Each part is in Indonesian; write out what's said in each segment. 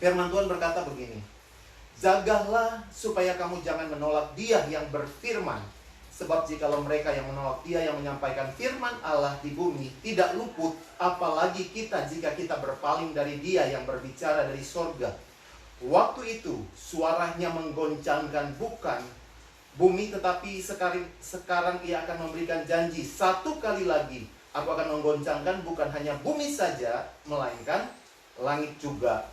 Firman Tuhan berkata begini, jagalah supaya kamu jangan menolak Dia yang berfirman. Sebab jikalau mereka yang menolak Dia yang menyampaikan firman Allah di bumi tidak luput, apalagi kita jika kita berpaling dari Dia yang berbicara dari sorga. Waktu itu suaranya menggoncangkan bukan bumi, tetapi sekarang Ia akan memberikan janji, satu kali lagi aku akan menggoncangkan bukan hanya bumi saja, melainkan langit juga.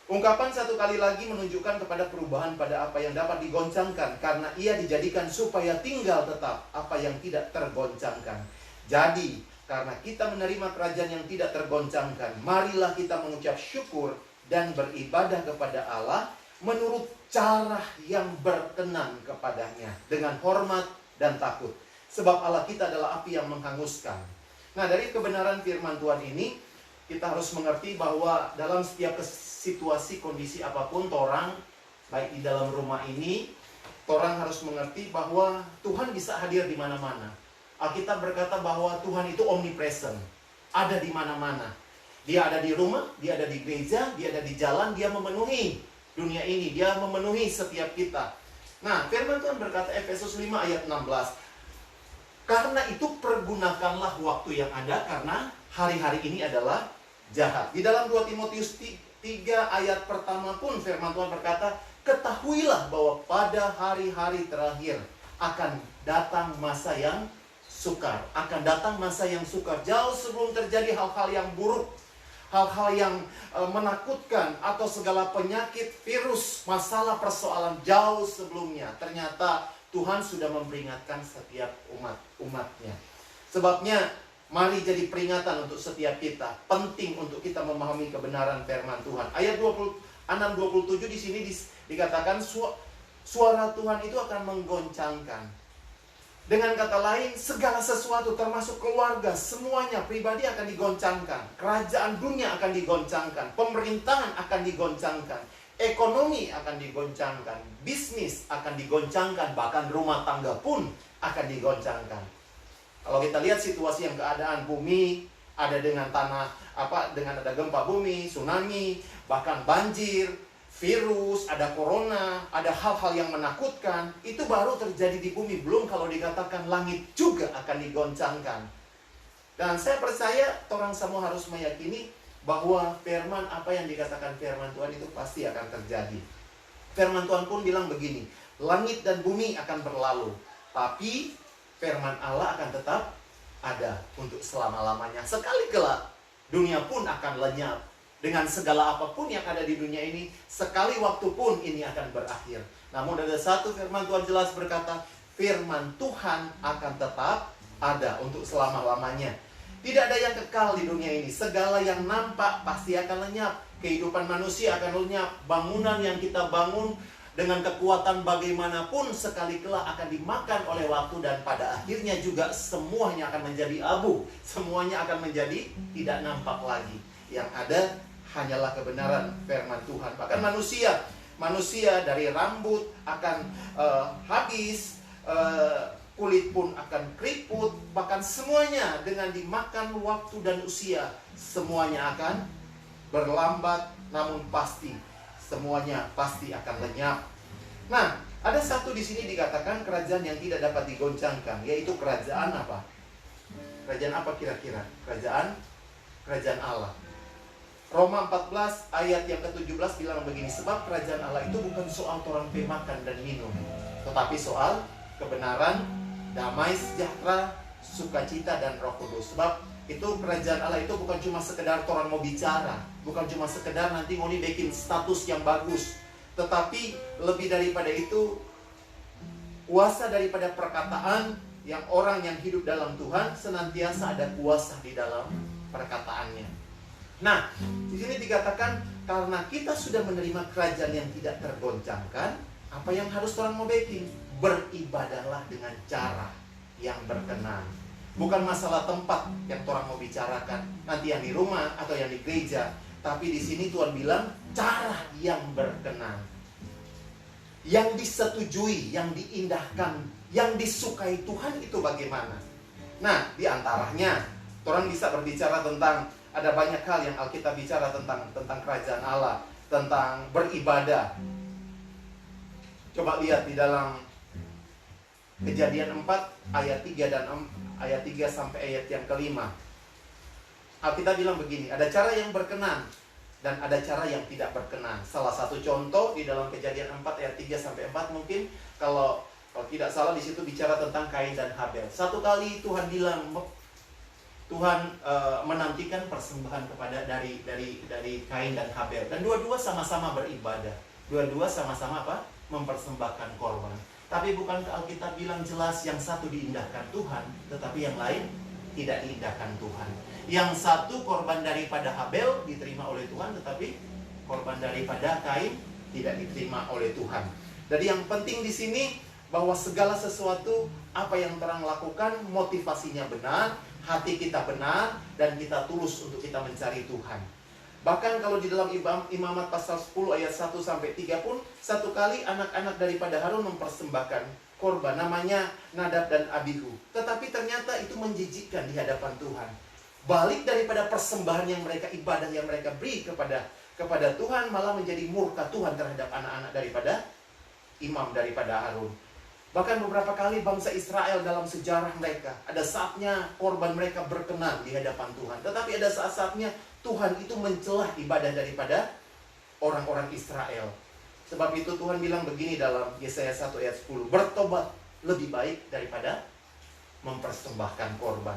Ungkapan satu kali lagi menunjukkan kepada perubahan pada apa yang dapat digoncangkan, karena Ia dijadikan supaya tinggal tetap apa yang tidak tergoncangkan. Jadi, karena kita menerima kerajaan yang tidak tergoncangkan, marilah kita mengucap syukur dan beribadah kepada Allah menurut cara yang berkenan kepadanya, dengan hormat dan takut. Sebab Allah kita adalah api yang menghanguskan. Nah, dari kebenaran firman Tuhan ini, kita harus mengerti bahwa dalam setiap situasi, kondisi apapun, torang, baik di dalam rumah ini, torang harus mengerti bahwa Tuhan bisa hadir di mana-mana. Alkitab berkata bahwa Tuhan itu omnipresent, ada di mana-mana. Dia ada di rumah, Dia ada di gereja, Dia ada di jalan, Dia memenuhi dunia ini, Dia memenuhi setiap kita. Nah, firman Tuhan berkata Efesus 5 ayat 16, karena itu pergunakanlah waktu yang ada, karena hari-hari ini adalah jahat. Di dalam 2 Timotius 3 ayat pertama pun firman Tuhan berkata, ketahuilah bahwa pada hari-hari terakhir akan datang masa yang sukar. Akan datang masa yang sukar. Jauh sebelum terjadi hal-hal yang buruk, hal-hal yang menakutkan, atau segala penyakit, virus, masalah, persoalan jauh sebelumnya. Ternyata Tuhan sudah memperingatkan setiap umatnya. Sebabnya mari jadi peringatan untuk setiap kita. Penting untuk kita memahami kebenaran firman Tuhan. Ayat 26-27 di sini dikatakan suara Tuhan itu akan menggoncangkan. Dengan kata lain, segala sesuatu termasuk keluarga, semuanya pribadi akan digoncangkan. Kerajaan dunia akan digoncangkan. Pemerintahan akan digoncangkan. Ekonomi akan digoncangkan. Bisnis akan digoncangkan. Bahkan rumah tangga pun akan digoncangkan. Kalau kita lihat situasi yang keadaan bumi, ada dengan dengan ada gempa bumi, tsunami, bahkan banjir, virus, ada corona, ada hal-hal yang menakutkan, itu baru terjadi di bumi. Belum kalau dikatakan langit juga akan digoncangkan. Dan saya percaya orang semua harus meyakini bahwa firman apa yang dikatakan firman Tuhan itu pasti akan terjadi. Firman Tuhan pun bilang begini, langit dan bumi akan berlalu, tapi firman Allah akan tetap ada untuk selama-lamanya. Sekali kelak dunia pun akan lenyap. Dengan segala apapun yang ada di dunia ini, sekali waktu pun ini akan berakhir. Namun ada satu firman Tuhan jelas berkata, firman Tuhan akan tetap ada untuk selama-lamanya. Tidak ada yang kekal di dunia ini. Segala yang nampak pasti akan lenyap. Kehidupan manusia akan lenyap. Bangunan yang kita bangun dengan kekuatan bagaimanapun sekali kelak akan dimakan oleh waktu, dan pada akhirnya juga semuanya akan menjadi abu. Semuanya akan menjadi tidak nampak lagi. Yang ada hanyalah kebenaran firman Tuhan. Bahkan manusia dari rambut akan habis, kulit pun akan keriput, bahkan semuanya dengan dimakan waktu dan usia, semuanya akan berlambat, namun pasti semuanya pasti akan lenyap. Nah, ada satu di sini dikatakan kerajaan yang tidak dapat digoncangkan, yaitu kerajaan apa? Kerajaan apa kira-kira? Kerajaan Allah. Roma 14 ayat yang ke-17 bilang begini, sebab kerajaan Allah itu bukan soal orang makan dan minum, tetapi soal kebenaran, damai, sejahtera, sukacita, dan Roh Kudus. Sebab itu kerajaan Allah itu bukan cuma sekedar orang mau bicara, bukan cuma sekedar nanti mau bikin status yang bagus, tetapi lebih daripada itu, kuasa daripada perkataan yang orang yang hidup dalam Tuhan senantiasa ada kuasa di dalam perkataannya. Nah, di sini dikatakan karena kita sudah menerima kerajaan yang tidak tergoncangkan, apa yang harus orang mau bikin? Beribadahlah dengan cara yang berkenan. Bukan masalah tempat yang orang mau bicarakan, nanti yang di rumah atau yang di gereja, tapi di sini Tuhan bilang cara yang berkenan, yang disetujui, yang diindahkan, yang disukai Tuhan itu bagaimana? Nah, di antaranya orang bisa berbicara tentang, ada banyak hal yang Alkitab bicara tentang kerajaan Allah, tentang beribadah. Coba lihat di dalam Kejadian 4 ayat 3 dan ayat 3 sampai ayat yang kelima. Alkitab bilang begini, ada cara yang berkenan dan ada cara yang tidak berkenan. Salah satu contoh di dalam Kejadian 4 ayat 3 sampai 4 mungkin kalau tidak salah di situ bicara tentang Kain dan Habel. Satu kali Tuhan bilang, Tuhan menantikan persembahan kepada dari Kain dan Habel, dan dua-dua sama-sama beribadah, dua-dua sama-sama apa? Mempersembahkan korban. Tapi bukankah Alkitab bilang jelas yang satu diindahkan Tuhan, tetapi yang lain tidak diindahkan Tuhan. Yang satu korban daripada Habel diterima oleh Tuhan, tetapi korban daripada Kain tidak diterima oleh Tuhan. Jadi yang penting di sini bahwa segala sesuatu apa yang terang lakukan, motivasinya benar, hati kita benar, dan kita tulus untuk kita mencari Tuhan. Bahkan kalau di dalam Imamat pasal 10 ayat 1 sampai 3 pun, satu kali anak-anak daripada Harun mempersembahkan korban, namanya Nadab dan Abihu. Tetapi ternyata itu menjijikkan di hadapan Tuhan. Balik daripada persembahan yang mereka, ibadah yang mereka beri kepada Tuhan, malah menjadi murka Tuhan terhadap anak-anak daripada imam daripada Harun. Bahkan beberapa kali bangsa Israel dalam sejarah mereka, ada saatnya korban mereka berkenan di hadapan Tuhan. Tetapi ada saat-saatnya Tuhan itu mencelah ibadah daripada orang-orang Israel. Sebab itu Tuhan bilang begini dalam Yesaya 1 ayat 10, bertobat lebih baik daripada mempersembahkan korban.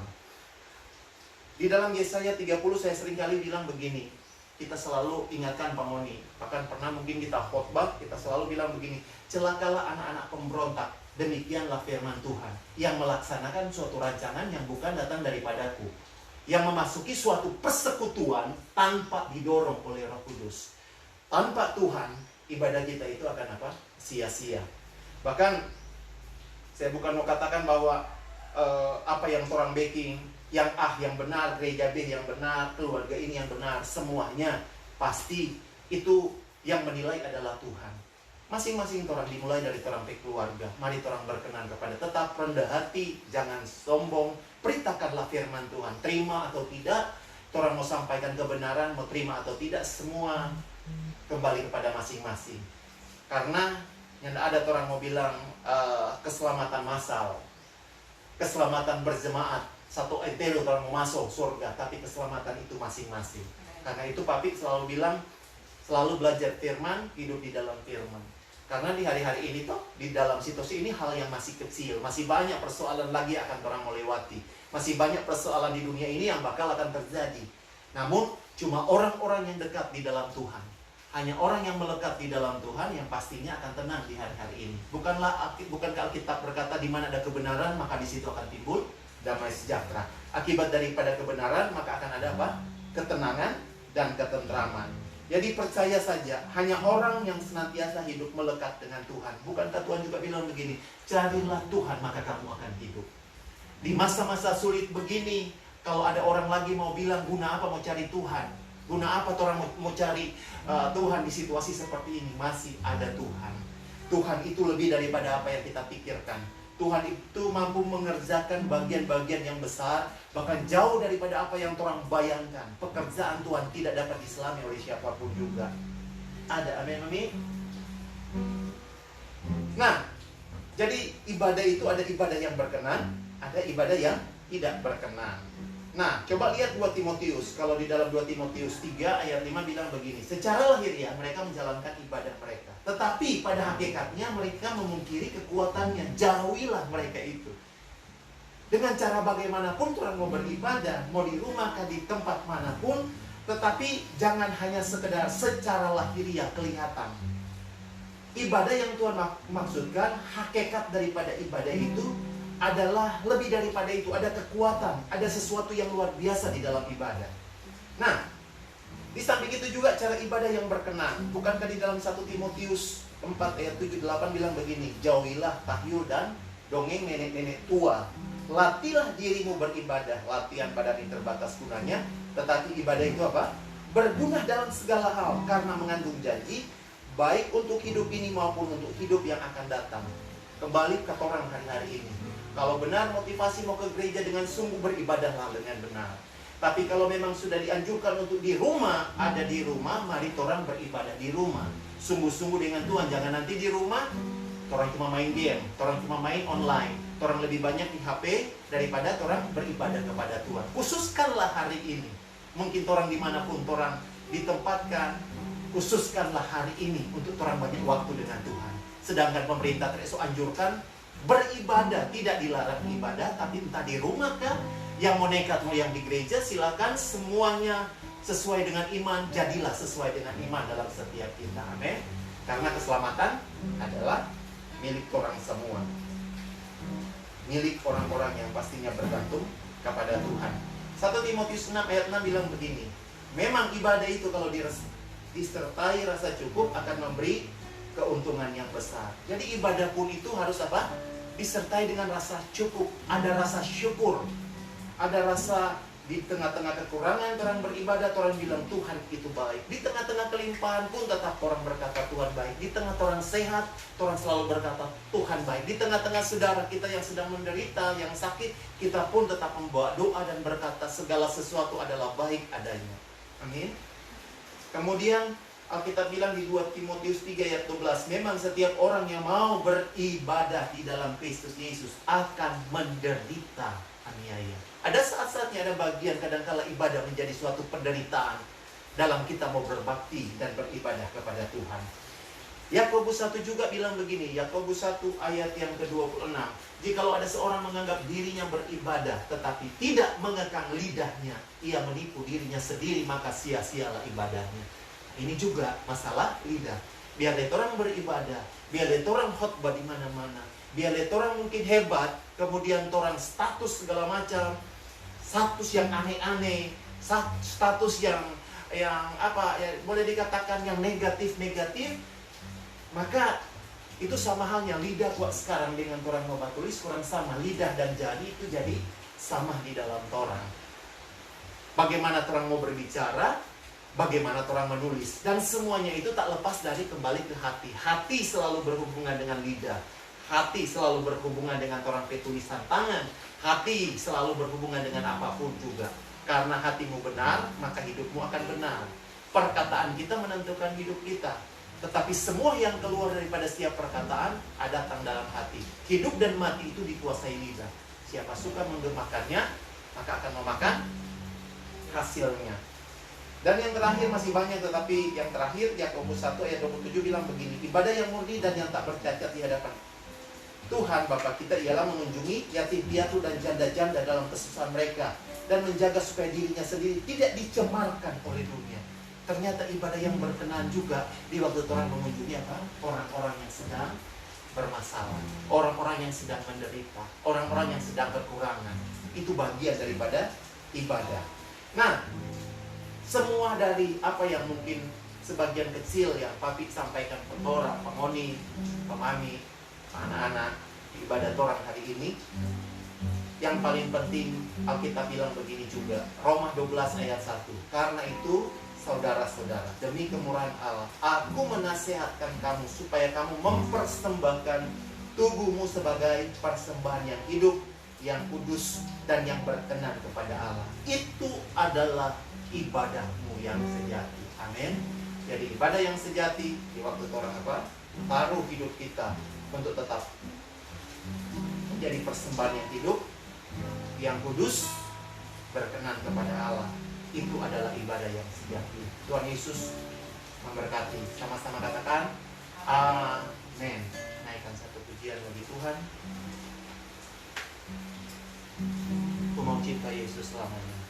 Di dalam Yesaya 30 saya seringkali bilang begini, kita selalu ingatkan Pak Moni, bahkan pernah mungkin kita khotbah, kita selalu bilang begini, celakalah anak-anak pemberontak, demikianlah firman Tuhan, yang melaksanakan suatu rancangan yang bukan datang daripadaku, yang memasuki suatu persekutuan tanpa didorong oleh Roh Kudus. Tanpa Tuhan, ibadah kita itu akan apa? Sia-sia. Bahkan saya bukan mau katakan bahwa apa yang orang baking, yang yang benar, gereja B yang benar, keluarga ini yang benar, semuanya pasti itu yang menilai adalah Tuhan. Masing-masing orang dimulai dari orang keluarga. Mari orang berkenan kepada, tetap rendah hati, jangan sombong, perintahkanlah firman Tuhan. Terima atau tidak, orang mau sampaikan kebenaran, mau terima atau tidak, semua kembali kepada masing-masing. Karena yang ada orang mau bilang keselamatan massal, keselamatan berjemaat, satu entelo orang mau masuk surga, tapi keselamatan itu masing-masing. Karena itu Papi selalu bilang, selalu belajar firman, hidup di dalam firman. Karena di hari-hari ini toh, di dalam situasi ini hal yang masih kecil, masih banyak persoalan lagi akan orang melewati, masih banyak persoalan di dunia ini yang bakal akan terjadi. Namun cuma orang-orang yang dekat di dalam Tuhan, hanya orang yang melekat di dalam Tuhan yang pastinya akan tenang di hari-hari ini. Bukankah Alkitab berkata di mana ada kebenaran maka di situ akan timbul damai sejahtera. Akibat daripada kebenaran maka akan ada apa? Ketenangan dan ketentraman. Jadi percaya saja, hanya orang yang senantiasa hidup melekat dengan Tuhan. Bukankah Tuhan juga bilang begini, carilah Tuhan maka kamu akan hidup. Di masa-masa sulit begini, kalau ada orang lagi mau bilang, guna apa mau cari Tuhan? Guna apa orang mau cari Tuhan di situasi seperti ini? Masih ada Tuhan. Tuhan itu lebih daripada apa yang kita pikirkan. Tuhan itu mampu mengerjakan bagian-bagian yang besar, bahkan jauh daripada apa yang orang bayangkan. Pekerjaan Tuhan tidak dapat diselami oleh siapapun juga. Ada, amin, amin. Nah, jadi ibadah itu ada ibadah yang berkenan, ada ibadah yang tidak berkenan. Nah, coba lihat 2 Timotius. Kalau di dalam 2 Timotius 3 ayat 5 bilang begini, secara lahiriah mereka menjalankan ibadah mereka, tetapi pada hakikatnya mereka memungkiri kekuatannya. Jauhilah mereka itu. Dengan cara bagaimanapun orang mau beribadah, mau di rumah kah, di tempat manapun, tetapi jangan hanya sekedar secara lahiriah kelihatan. Ibadah yang Tuhan maksudkan, hakikat daripada ibadah itu adalah lebih daripada itu. Ada kekuatan, ada sesuatu yang luar biasa di dalam ibadah. Nah, di samping itu juga cara ibadah yang berkenan. Bukankah di dalam 1 Timotius 4 ayat 7-8 bilang begini, jauhilah tahyul dan dongeng nenek-nenek tua. Latihlah dirimu beribadah. Latihan badan ini terbatas gunanya, tetapi ibadah itu apa? Berguna dalam segala hal, karena mengandung janji, baik untuk hidup ini maupun untuk hidup yang akan datang. Kembali ke orang hari-hari ini. Kalau benar motivasi mau ke gereja dengan sungguh, beribadahlah dengan benar. Tapi kalau memang sudah dianjurkan untuk di rumah, ada di rumah, mari orang beribadah di rumah. Sungguh-sungguh dengan Tuhan. Jangan nanti di rumah, orang cuma main game, orang cuma main online, orang lebih banyak di HP daripada orang beribadah kepada Tuhan. Khususkanlah hari ini. Mungkin orang dimanapun orang ditempatkan, khususkanlah hari ini untuk orang banyak waktu dengan Tuhan. Sedangkan pemerintah terus anjurkan beribadah, tidak dilarang ibadah, tapi entah di rumah kah, yang mau nekat mau yang di gereja, silakan, semuanya sesuai dengan iman, jadilah sesuai dengan iman dalam setiap kita. Amin. Karena keselamatan adalah milik orang semua, milik orang-orang yang pastinya bergantung kepada Tuhan. 1 Timotius 6 ayat 6 bilang begini, memang ibadah itu kalau disertai rasa cukup akan memberi keuntungan yang besar. Jadi ibadah pun itu harus apa? Disertai dengan rasa cukup, ada rasa syukur, ada rasa di tengah-tengah kekurangan orang beribadah, orang bilang Tuhan itu baik. Di tengah-tengah kelimpahan pun tetap orang berkata Tuhan baik. Di tengah orang sehat, orang selalu berkata Tuhan baik. Di tengah-tengah saudara kita yang sedang menderita, yang sakit, kita pun tetap membawa doa dan berkata segala sesuatu adalah baik adanya. Amin. Kemudian Alkitab bilang di 2 Timotius 3 ayat 12, memang setiap orang yang mau beribadah di dalam Kristus Yesus akan menderita aniaya. Ada saat-saatnya, ada bagian kadangkala ibadah menjadi suatu penderitaan dalam kita mau berbakti dan beribadah kepada Tuhan. Yakobus 1 juga bilang begini, Yakobus 1 ayat yang ke-26, jikalau ada seorang menganggap dirinya beribadah tetapi tidak mengekang lidahnya, ia menipu dirinya sendiri, maka sia-sialah ibadahnya. Ini juga masalah lidah. Biar lihat orang beribadah, biar lihat orang khotbah di mana-mana, biar lihat orang mungkin hebat, kemudian orang status segala macam, status yang aneh-aneh, status yang apa ya, boleh dikatakan yang negatif-negatif, maka itu sama halnya lidah buat sekarang dengan orang mau tulis kurang sama. Lidah dan jari itu jadi sama di dalam orang. Bagaimana orang mau berbicara, bagaimana orang menulis, dan semuanya itu tak lepas dari kembali ke hati. Hati selalu berhubungan dengan lidah. Hati selalu berhubungan dengan orang petulisan tangan. Hati selalu berhubungan dengan apapun juga. Karena hatimu benar, maka hidupmu akan benar. Perkataan kita menentukan hidup kita. Tetapi semua yang keluar daripada setiap perkataan datang dalam hati. Hidup dan mati itu dikuasai lidah. Siapa suka menggemakannya, maka akan memakan hasilnya. Dan yang terakhir masih banyak, tetapi yang terakhir Yakobus 1 ayat 27 bilang begini, ibadah yang murni dan yang tak bercacat di hadapan Tuhan Bapa kita ialah mengunjungi yatim piatu dan janda-janda dalam kesusahan mereka dan menjaga supaya dirinya sendiri tidak dicemarkan oleh dunia. Ternyata ibadah yang berkenan juga di waktu orang mengunjungi apa? Orang-orang yang sedang bermasalah, orang-orang yang sedang menderita, orang-orang yang sedang kekurangan. Itu bagian daripada ibadah. Nah, semua dari apa yang mungkin sebagian kecil yang Papi sampaikan ke orang, pengoni, pemami, anak-anak di ibadah orang hari ini, yang paling penting Alkitab bilang begini juga, Roma 12 ayat 1, karena itu saudara-saudara, demi kemurahan Allah, aku menasihatkan kamu supaya kamu mempersembahkan tubuhmu sebagai persembahan yang hidup, yang kudus, dan yang berkenan kepada Allah. Itu adalah ibadahmu yang sejati. Amin. Jadi ibadah yang sejati di waktu orang apa? Taruh hidup kita untuk tetap menjadi persembahan yang hidup, yang kudus, berkenan kepada Allah. Itu adalah ibadah yang sejati. Tuhan Yesus memberkati. Sama-sama katakan amin. Naikkan satu pujian bagi Tuhan. Ku mau cinta Yesus selamanya.